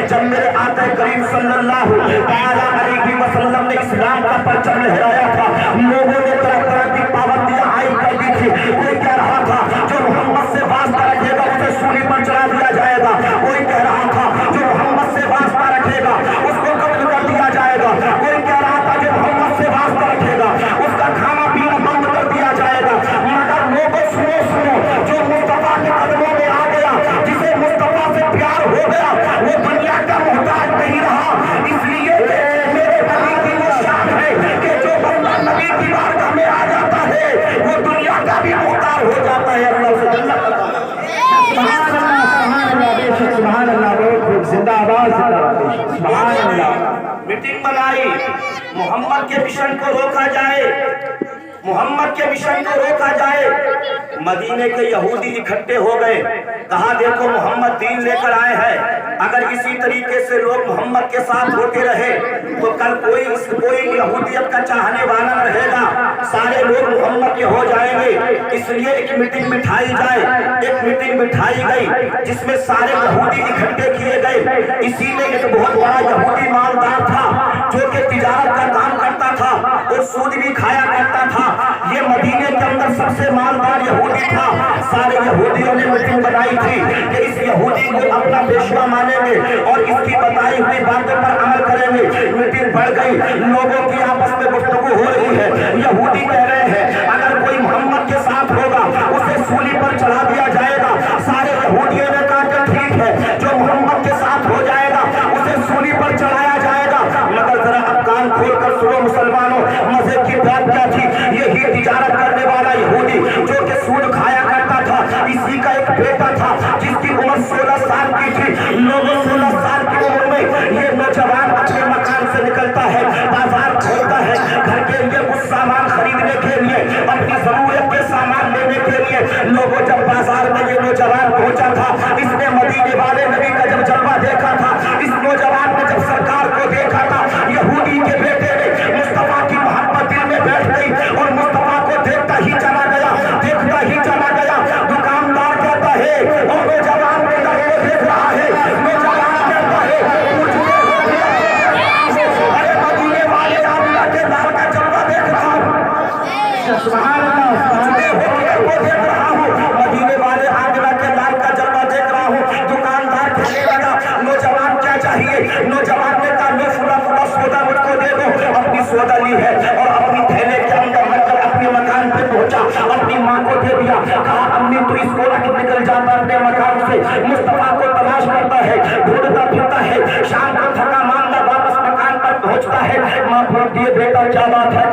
जब मेरे आका करीम सल्लल्लाहु अलैहि वसल्लम ने इस्लाम का परचम लहराया था, लोगों ने तरह तरह की पाबंदियां आयद कर दी थी। कोई कह रहा था जो मोहम्मद से वास्ता रखेगा उसे सूली पर चढ़ा दिया जाएगा, कोई कह रहा था जो मोहम्मद से वास्ता रखेगा उसको कत्ल कर दिया जाएगा, कोई कह रहा था जो मोहम्मद से वास्ता रखेगा उसका खाना पीना बंद कर दिया जाएगा। मगर लोगों सुनो सुनो, जो मुस्तफा के कदमों में आ गया, जिसे मुस्तफा से प्यार हो गया, वो दुनिया का मोहताज नहीं रहा। इसलिए मेरे नबी की वो शान है कि जो बंदा नबी की बारगाह में आ जाता है वो दुनिया का भी मोहताज हो जाता है। अल्लाह से जन्नत अता सुभान अल्लाह, जिंदाबाद जिंदाबाद सुभान अल्लाह। मीटिंग बनाई, मोहम्मद के मिशन को रोका जाए, मोहम्मद के मिशन को रोका जाए। मदीने के यहूदी इकट्ठे हो गए, कहा देखो मोहम्मद दीन लेकर आए हैं, अगर इसी तरीके से लोग मोहम्मद के साथ होते रहे तो कल कोई यहूदियत का चाहने वाला न रहेगा, सारे लोग मोहम्मद के हो जाएंगे। इसलिए एक मीटिंग बिठाई जाए। एक मीटिंग बिठाई गई जिसमें सारे यहूदी इकट्ठे किए गए। इसी में एक बहुत बड़ा यहूदी मालदार था जो कि तिजारत का काम करता था और सूद भी खाया करता था। ये मदीने के अंदर सबसे मालदार यहूदी था। सारे यहूदियों ने मीटिंग बनाई थी कि इस यहूदी को अपना पेशवा मानेंगे और इसकी बताई हुई बातों पर अमल करेंगे। मीटिंग बढ़ गई, लोगों की आपस में गुफ्तगू हो रही है। यहूदी कह रहे हैं अगर कोई मोहम्मद के साथ होगा उसे सूली पर चढ़ा दिया जाएगा। सारे यहूदियों ने कहा कि ठीक है, जो मोहम्मद के साथ हो जाएगा उसे सूली पर चढ़ाया जाएगा। मगर जरा अब कान खोलकर सुनो मुसलमानों, मजे की बात क्या थी? यही तिजारत करने वाला यहूदी जो कि सूद खाया करता था, इसी का एक बेटा था जिसकी उम्र 16 साल की थी। लोगों 16 साल की उम्र में ये नौजवान अपने मकान से निकलता है, बाजार खोलता है, घर के लिए कुछ सामान खरीदने के लिए, अपनी जरूरत के सामान लेने के लिए। लोगों जब बाजार में ये नौजवान पहुंचा था, इसने मदीने वाले नबी का जब जलवा देखा था, इस नौजवान ने जब सरकार को देखा था, यहूदी के बेटे ने मुस्तफा की मोहब्बत दिल में बैठ गई और मुस्तफा को देखता ही चला गया, देखता ही चला गया। दुकानदार कहता है और नौजवान बेटा को देख रहा है, नौजवान कहता है अरे मदीने वाले अल्लाह के लाल का जलवा देख रहा हूं, सुभान अल्लाह, को देख रहा हूं, मदीने वाले आगरा के लाल का जलवा देख रहा हूं। दुकानदार कहने लगा नौजवान क्या चाहिए? नौजवान ने कहा लो फुला फुला सौदा मुझको दे दो। अपनी सौदा ली है और अपनी थैले के अंदर रखकर अपने मकान पे पहुंचा, अपनी माँ को दे दिया। कहा अम्मी तू इसको रख निकल जाता अपने मकान से, मुस्तफा को तलाश करता है, ढूंढता फिरता है, शाम को थका मांदा वापस मकान पर पहुंचता है। माँ बोलती है बेटा क्या बात है?